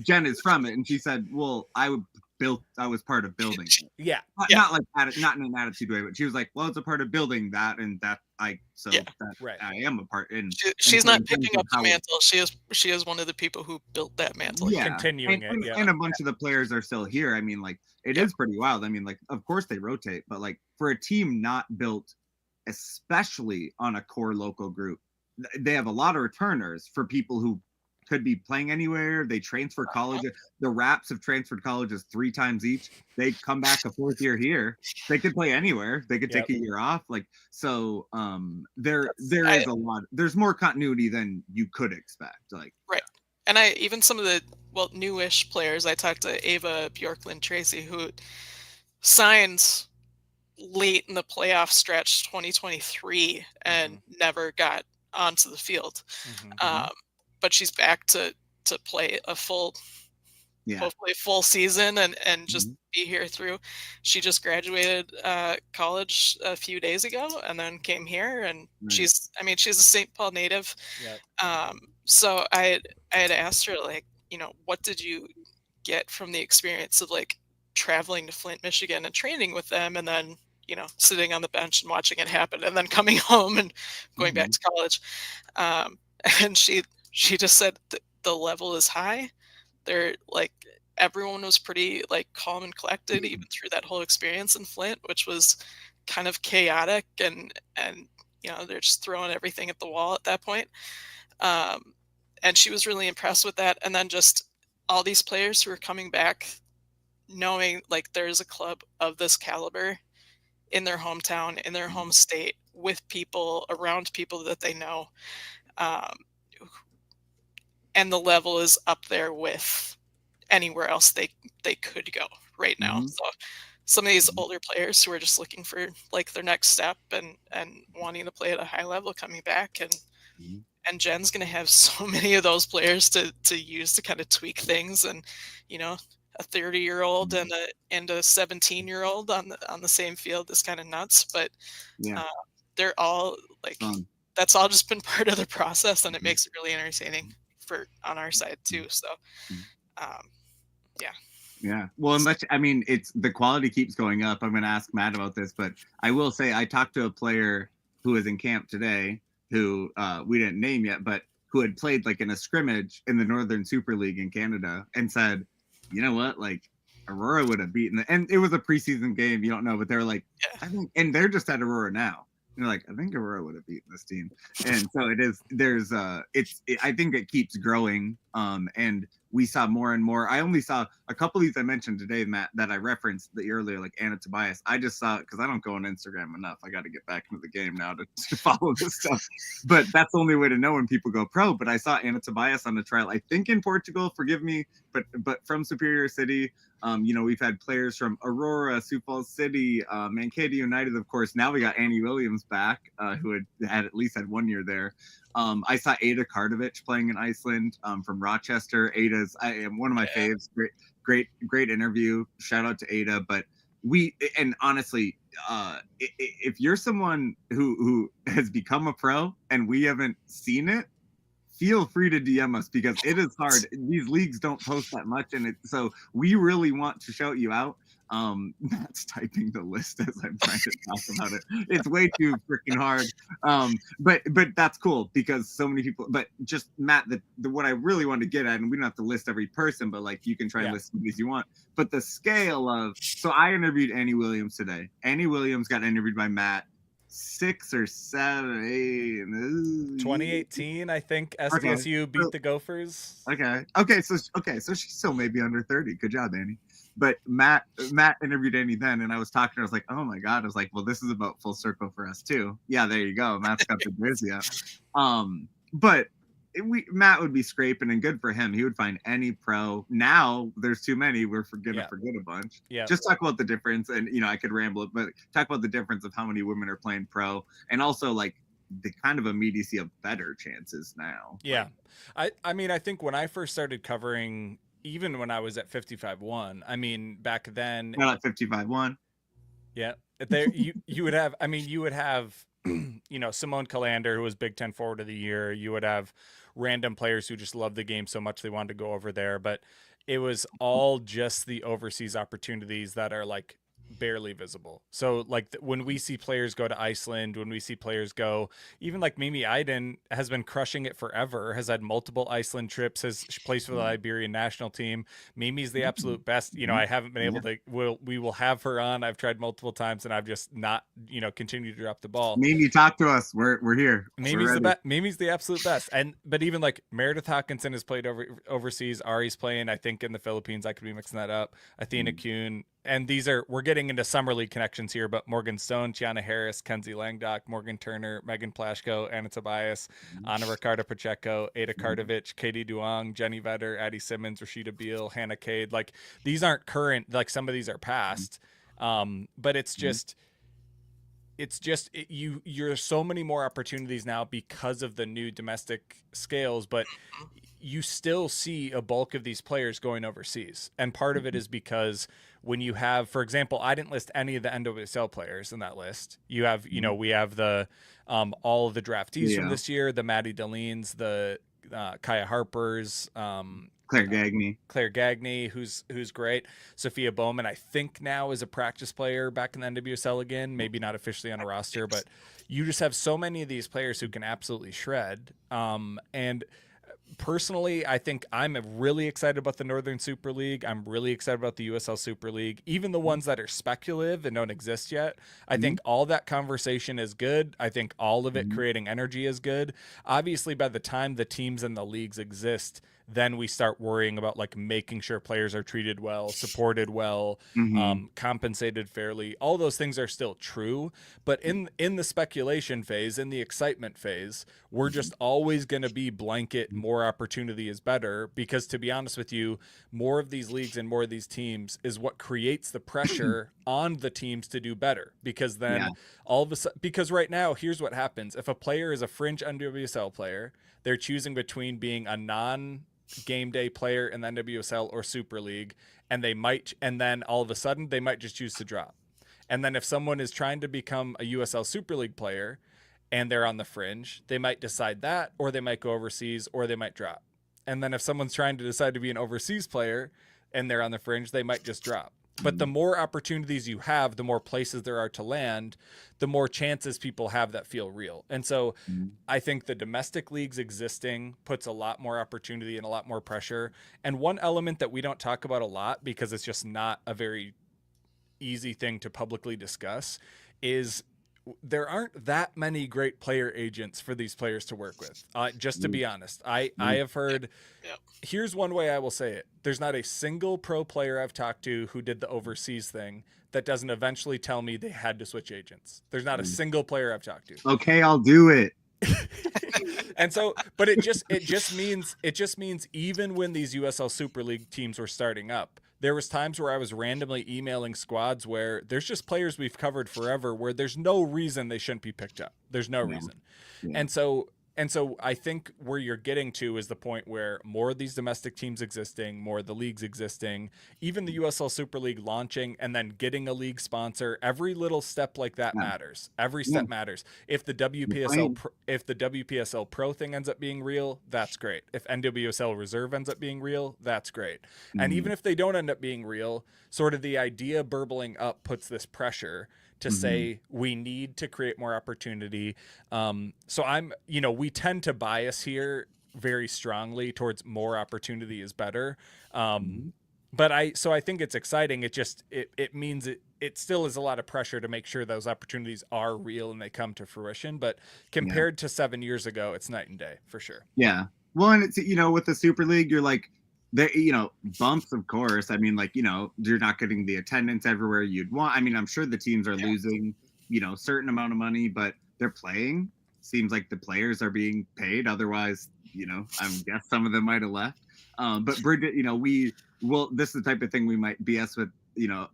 Jen is from it, and she said, well, I was part of building it. Not like not in an attitude way, but she was like, well, it's a part of building that, and that I am a part. And she's not picking up the mantle. She is one of the people who built that mantle. Continuing it. And a bunch of the players are still here. I mean, like, it is pretty wild. I mean, like, of course they rotate, but like, for a team not built especially on a core local group, they have a lot of returners for people who could be playing anywhere. They transfer colleges. The Raps have transferred colleges 3 times each. They come back a 4th year here. They could play anywhere. They could take a year off. Like, so there is a lot. There's more continuity than you could expect. Like, and even some of the newish players. I talked to Ava Bjorklund Tracy, who signs late in the playoff stretch 2023 and never got onto the field. But she's back to play a full, hopefully a full season and just be here through. She just graduated college a few days ago and then came here, and she's a St. Paul native. So I had asked her, like, you know, what did you get from the experience of like traveling to Flint, Michigan and training with them, and then, you know, sitting on the bench and watching it happen, and then coming home and going back to college. And she just said the level is high. They're like, everyone was pretty like calm and collected even through that whole experience in Flint, which was kind of chaotic, and you know, they're just throwing everything at the wall at that point. And she was really impressed with that. And then just all these players who are coming back knowing like there's a club of this caliber in their hometown, in their home state, with people, around people that they know. And the level is up there with anywhere else they could go right now. So some of these older players who are just looking for like their next step and wanting to play at a high level coming back, and Jen's going to have so many of those players to use to kind of tweak things. And, you know, a 30-year-old and a 17-year-old on the same field is kind of nuts, but they're all like, that's all just been part of the process, and it makes it really entertaining on our side too. So well, I mean, it's the quality keeps going up. I'm going to ask Matt about this, but I will say I talked to a player who was in camp today who we didn't name yet, but who had played like in a scrimmage in the Northern Super League in Canada, and said, you know what, like, Aurora would have beaten and it was a preseason game, you don't know, but they're like, I think, and they're just at Aurora now. You're like, I think Aurora would have beaten this team. And so it is, I think it keeps growing. And we saw more and more. I only saw a couple of these I mentioned today, Matt, that I referenced earlier, like Anna Tobias. I just saw it because I don't go on Instagram enough. I got to get back into the game now to follow this stuff. But that's the only way to know when people go pro. But I saw Anna Tobias on the trial, I think in Portugal, forgive me, but from Superior City. You know, we've had players from Aurora, Sioux Falls City, Mankato United, of course. Now we got Annie Williams back, who had at least had 1 year there. I saw Ada Kardovic playing in Iceland from Rochester. Ada's one of my faves. Great interview. Shout out to Ada. But and honestly, if you're someone who has become a pro and we haven't seen it, feel free to DM us because it is hard. These leagues don't post that much, and so we really want to shout you out. Matt's typing the list as I'm trying to talk about it. It's way too freaking hard. But that's cool because so many people. But just Matt, the what I really want to get at, and we don't have to list every person, but like you can try and list some of these you want. But the scale of so I interviewed Annie Williams today. Annie Williams got interviewed by Matt 6 or 7, 8. 2018, I think SDSU beat the Gophers. Okay, so she's still maybe under 30. Good job, Annie. But Matt interviewed Annie then, and I was talking to her. I was like, oh my god. I was like, well, this is about full circle for us too. Yeah, there you go. Matt's got the jersey out. But Matt would be scraping, and good for him. He would find any pro. Now there's too many. We're gonna forget a bunch. Yeah. Just talk about the difference, and I could ramble, but talk about the difference of how many women are playing pro, and also like the kind of immediacy of better chances now. Yeah, I mean, I think when I first started covering, even when I was at 55-1, I mean, back then. Not at 55-1. Yeah, there you would have. I mean, you would have. Simone Calander, who was Big Ten Forward of the Year. You would have random players who just loved the game so much they wanted to go over there. But it was all just the overseas opportunities that are like barely visible. So like when we see players go to Iceland, when we see players go, even like Mimi Iden has been crushing it forever, has had multiple Iceland trips, has plays for the Liberian national team. Mimi's the absolute best. I haven't been able to, we will have her on. I've tried multiple times and I've just not, continued to drop the ball. Mimi, talk to us. We're here. Mimi's the absolute best. But even like Meredith Hawkinson has played overseas. Ari's playing, I think, in the Philippines. I could be mixing that up. Athena Kuhn. And we're getting into summer league connections here, but Morgan Stone, Tiana Harris, Kenzie Langdock, Morgan Turner, Megan Plashko, Anna Tobias, Ana Ricardo Pacheco, Ada Kardovic, Katie Duong, Jenny Vetter, Addie Simmons, Rashida Beal, Hannah Cade. Like these aren't current, like some of these are past. But it's just, you're so many more opportunities now because of the new domestic scales, but you still see a bulk of these players going overseas. And part of it is because when you have, for example, I didn't list any of the NWSL players in that list. You have, we have the, all of the draftees from this year, the Maddie Delines, the Kaya Harpers, Claire Gagne, who's great. Sophia Bowman, I think now is a practice player back in the NWSL again, maybe not officially on a roster, but you just have so many of these players who can absolutely shred. And personally, I think I'm really excited about the Northern Super League. I'm really excited about the USL Super League, even the ones that are speculative and don't exist yet. I think all that conversation is good. I think all of it creating energy is good. Obviously, by the time the teams and the leagues exist, then we start worrying about like making sure players are treated well, supported well, compensated fairly. All those things are still true, but in the speculation phase, in the excitement phase, we're just always going to be blanket more opportunity is better, because to be honest with you, more of these leagues and more of these teams is what creates the pressure on the teams to do better, because then all of a sudden, because right now, here's what happens. If a player is a fringe NWSL player, they're choosing between being a non-game day player in the NWSL or Super League, and then all of a sudden they might just choose to drop. And then if someone is trying to become a USL Super League player and they're on the fringe, they might decide that, or they might go overseas, or they might drop. And then if someone's trying to decide to be an overseas player and they're on the fringe, they might just drop. But the more opportunities you have, the more places there are to land, the more chances people have that feel real. And so I think the domestic leagues existing puts a lot more opportunity and a lot more pressure. And one element that we don't talk about a lot, because it's just not a very easy thing to publicly discuss, is there aren't that many great player agents for these players to work with. Just to be honest, I have heard, here's one way I will say it. There's not a single pro player I've talked to who did the overseas thing that doesn't eventually tell me they had to switch agents. There's not a single player I've talked to. Okay, I'll do it. And so, but it just means even when these USL Super League teams were starting up, there was times where I was randomly emailing squads where there's just players we've covered forever where there's no reason they shouldn't be picked up. There's no reason. Yeah. And so And so I think where you're getting to is the point where more of these domestic teams existing, more of the leagues existing, even the USL Super League launching and then getting a league sponsor, every little step like that Yeah. matters. Every Yeah. step matters. If the WPSL Pro thing ends up being real, that's great. If NWSL Reserve ends up being real, that's great. And even if they don't end up being real, sort of the idea burbling up puts this pressure to say we need to create more opportunity. So we tend to bias here very strongly towards more opportunity is better. But I think it's exciting. It means it still is a lot of pressure to make sure those opportunities are real and they come to fruition. But compared to 7 years ago, it's night and day for sure. Yeah. Well, and it's, with the Super League, you're like, there, bumps, of course. I mean, like, you're not getting the attendance everywhere you'd want. I mean, I'm sure the teams are losing, certain amount of money, but they're playing. Seems like the players are being paid. Otherwise, I guess some of them might have left. But Bridget, this is the type of thing we might BS with,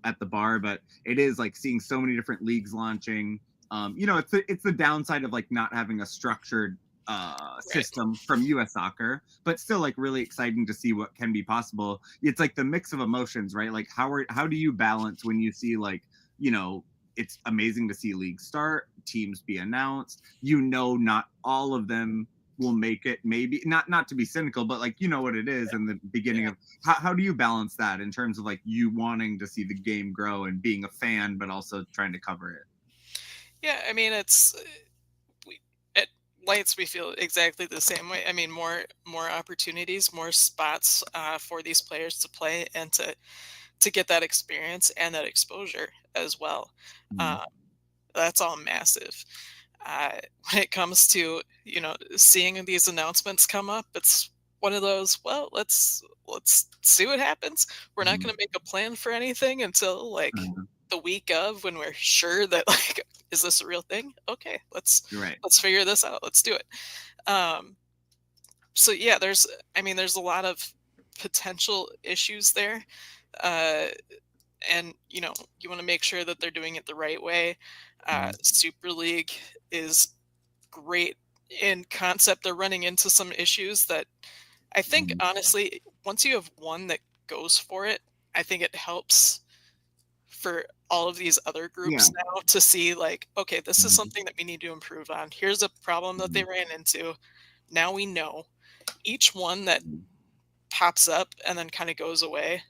at the bar, but it is like seeing so many different leagues launching. It's the downside of like not having a structured system from US soccer, but still like really exciting to see what can be possible. It's like the mix of emotions, right? Like how do you balance when you see like, it's amazing to see leagues start, teams be announced, not all of them will make it, maybe not to be cynical, but like what it is in the beginning of how do you balance that in terms of like you wanting to see the game grow and being a fan but also trying to cover it? Yeah, I mean, at Lights we feel exactly the same way. I mean, more opportunities, more spots for these players to play and to get that experience and that exposure as well. That's all massive. When it comes to seeing these announcements come up, it's one of those, well, let's see what happens. We're not going to make a plan for anything until like the week of, when we're sure that like, is this a real thing? Okay, let's figure this out. Let's do it. So yeah, there's a lot of potential issues there. And you want to make sure that they're doing it the right way. Super League is great in concept. They're running into some issues that I think honestly, once you have one that goes for it, I think it helps for all of these other groups now to see like, okay, this is something that we need to improve on. Here's a problem that they ran into. Now we know. Each one that pops up and then kind of goes away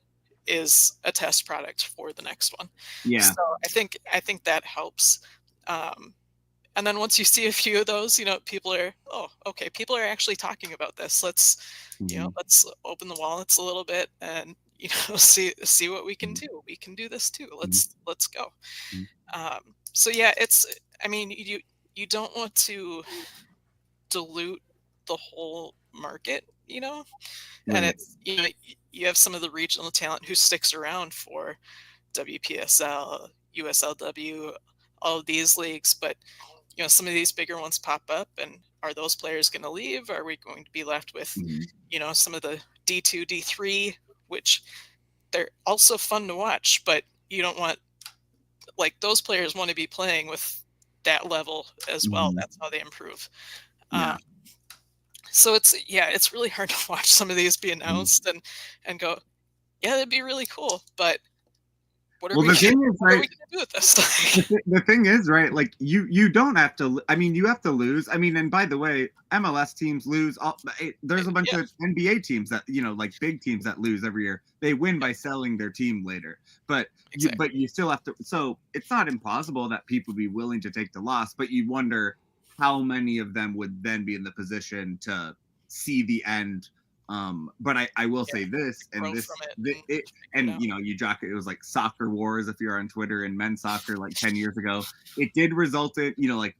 is a test product for the next one. So I think that helps. And then once you see a few of those, people are, people are actually talking about this. Let's let's open the wallets a little bit and see what we can do. We can do this too. Let's go. So yeah, you don't want to dilute the whole market, and it's you have some of the regional talent who sticks around for WPSL, USLW, all of these leagues, but some of these bigger ones pop up, and are those players going to leave? Are we going to be left with some of the D2, D3, which they're also fun to watch, but you don't want, like, those players want to be playing with that level as well. That's how they improve. So it's really hard to watch some of these be announced and go, yeah, that'd be really cool, but what are we going to do with this? The thing is, right, like you don't have to, you have to lose. And by the way, MLS teams lose. There's a bunch of NBA teams that, like big teams that lose every year. They win by selling their team later. But you still have to, so it's not impossible that people be willing to take the loss, but you wonder how many of them would then be in the position to see the end. But I will say this, and you joke, it was like soccer wars if you're on Twitter, and men's soccer like 10 years ago. It did result in, like,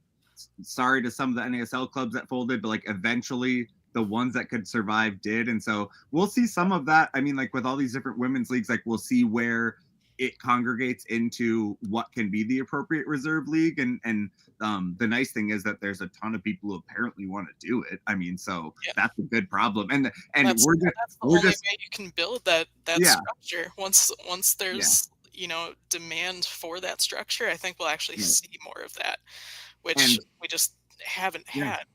sorry to some of the NASL clubs that folded, but like eventually the ones that could survive did. And so we'll see some of that. Like with all these different women's leagues, like we'll see where it congregates into what can be the appropriate reserve league. And the nice thing is that there's a ton of people who apparently want to do it. So that's a good problem. And that's the only way you can build that structure. Once there's demand for that structure, I think we'll actually see more of that, which we just haven't had.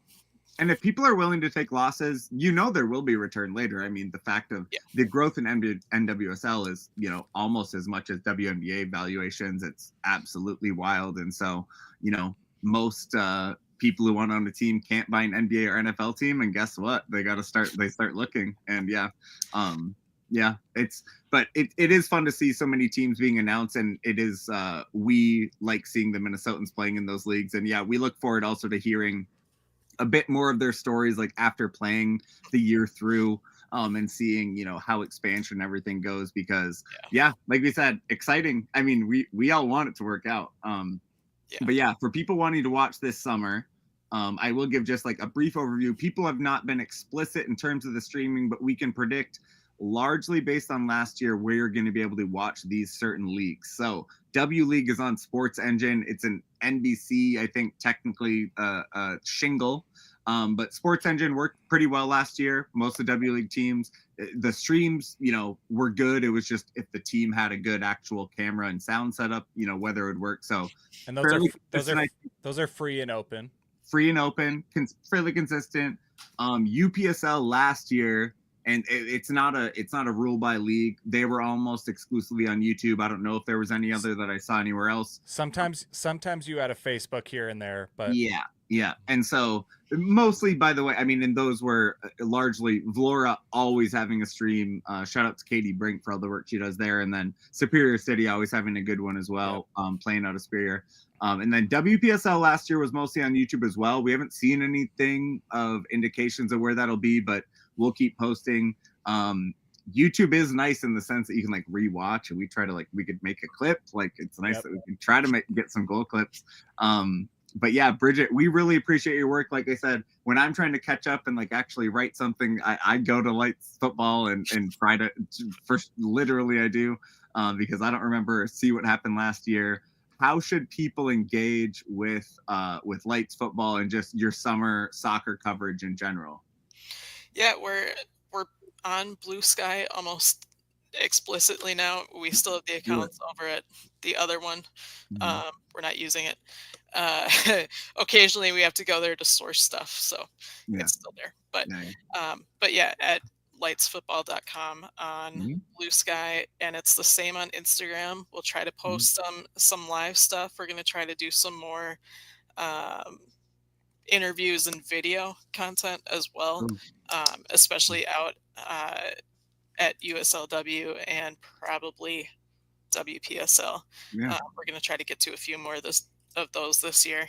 And if people are willing to take losses, there will be return later. I mean, the fact of the growth in NWSL is, almost as much as WNBA valuations. It's absolutely wild. And so, most people who want to own a team can't buy an NBA or NFL team. And guess what? They start looking. And but it is fun to see so many teams being announced, and it is we like seeing the Minnesotans playing in those leagues. And we look forward also to hearing a bit more of their stories, like after playing the year through, and seeing how expansion and everything goes, because like we said, exciting. I mean, we all want it to work out. But for people wanting to watch this summer, I will give just like a brief overview. People have not been explicit in terms of the streaming, but we can predict largely based on last year where you're going to be able to watch these certain leagues. So W League is on Sports Engine. It's an NBC, I think, technically shingle. But Sports Engine worked pretty well last year. Most of the W League teams, the streams, were good. It was just if the team had a good actual camera and sound setup, whether it would work. So, and those are free and open. Free and open, fairly consistent. UPSL last year, and it's not a rule by league. They were almost exclusively on YouTube. I don't know if there was any other that I saw anywhere else. Sometimes you had a Facebook here and there, but yeah. And so mostly, by the way, I mean, and those were largely Vlora always having a stream. Shout out to Katie Brink for all the work she does there, and then Superior City always having a good one as well. Playing out of Superior. And then WPSL last year was mostly on YouTube as well. We haven't seen anything of indications of where that'll be, but we'll keep posting. YouTube is nice in the sense that you can like rewatch, and we try to we could make a clip. Like it's nice that we can try to get some goal clips. But yeah, Bridget, we really appreciate your work. Like I said, when I'm trying to catch up and actually write something, I go to Lights Football and try to first, literally I do, because I don't remember see what happened last year. How should people engage with Lights Football and just your summer soccer coverage in general? Yeah, we're on Blue Sky almost explicitly now. We still have the accounts over at the other one. We're not using it. Occasionally we have to go there to source stuff, so it's still there. But at lightsfootball.com on Blue Sky, and it's the same on Instagram. We'll try to post some live stuff. We're going to try to do some more interviews and video content as well, especially out at USLW and probably WPSL. We're going to try to get to a few more of those this year.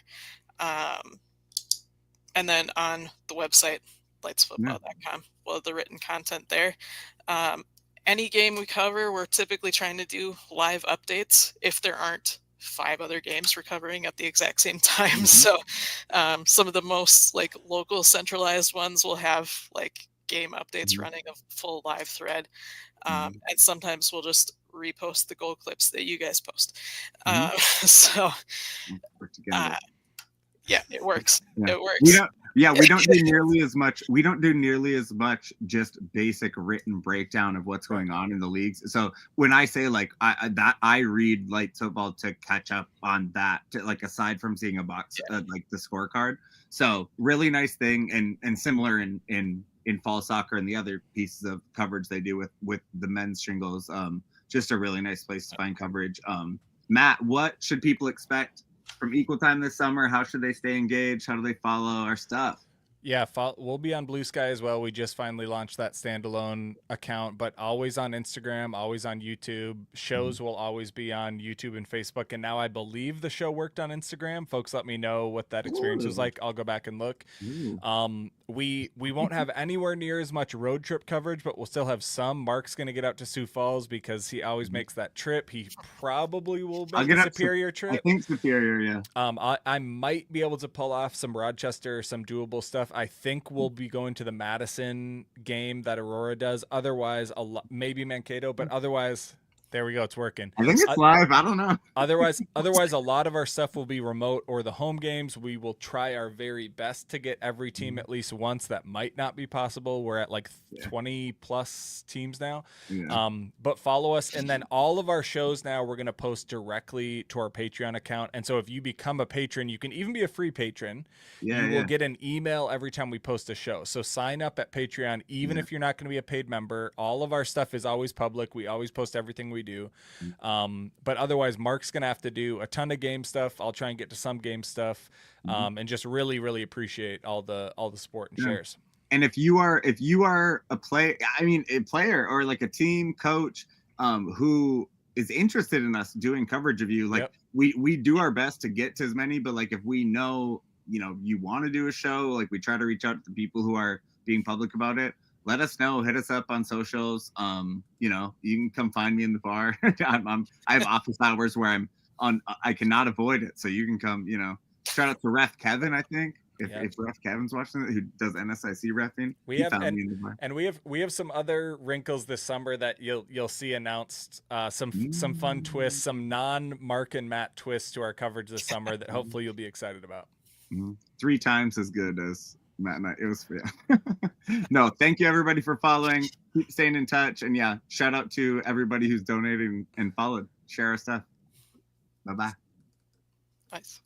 And then on the website, lightsfootball.com, we'll have the written content there. Any game we cover, we're typically trying to do live updates if there aren't 5 other games we're covering at the exact same time. So some of the most local centralized ones will have game updates running a full live thread. And sometimes we'll just repost the goal clips that you guys post. So it works. It works. We don't do nearly as much. We don't do nearly as much just basic written breakdown of what's going on in the leagues. So when I say I read Lights Football to catch up on that, aside from seeing a box the scorecard. So really nice thing, and similar in fall soccer and the other pieces of coverage they do with the men's shingles. Just a really nice place to find coverage. Matt, what should people expect from Equal Time this summer? How should they stay engaged? How do they follow our stuff? Yeah, we'll be on Blue Sky as well. We just finally launched that standalone account, but always on Instagram, always on YouTube. Shows will always be on YouTube and Facebook. And now I believe the show worked on Instagram. Folks, let me know what that experience was like. I'll go back and look. We won't have anywhere near as much road trip coverage, but we'll still have some. Mark's going to get out to Sioux Falls because he always makes that trip. He probably will make a Superior trip. I think Superior, yeah. I might be able to pull off some Rochester, some doable stuff. I think we'll be going to the Madison game that Aurora does. Otherwise, maybe Mankato, but otherwise, There we go. It's working. I think it's live. I don't know. Otherwise, a lot of our stuff will be remote or the home games. We will try our very best to get every team at least once. That might not be possible. We're at like 20 plus teams now. Yeah. But follow us. And then all of our shows now we're going to post directly to our Patreon account. And so if you become a patron, you can even be a free patron. You will get an email every time we post a show. So sign up at Patreon, even if you're not going to be a paid member. All of our stuff is always public. We always post everything we do. But otherwise, Mark's gonna have to do a ton of game stuff. I'll try and get to some game stuff, and just really, really appreciate all the support and shares. And if you are a player or like a team coach who is interested in us doing coverage of you, like we do our best to get to as many. But like if we know you want to do a show, like we try to reach out to people who are being public about it. Let us know. Hit us up on socials. You can come find me in the bar. I have office hours where I'm on. I cannot avoid it, so you can come. Shout out to Ref Kevin. I think if Ref Kevin's watching it, who does NSIC refing, we have some other wrinkles this summer that you'll see announced. Some fun twists, some non-Mark and Matt twists to our coverage this summer that hopefully you'll be excited about. 3 times as good as Matt and I. It was no, thank you everybody for following. Keep staying in touch, and shout out to everybody who's donated and followed. Share our stuff. Bye-bye. Nice.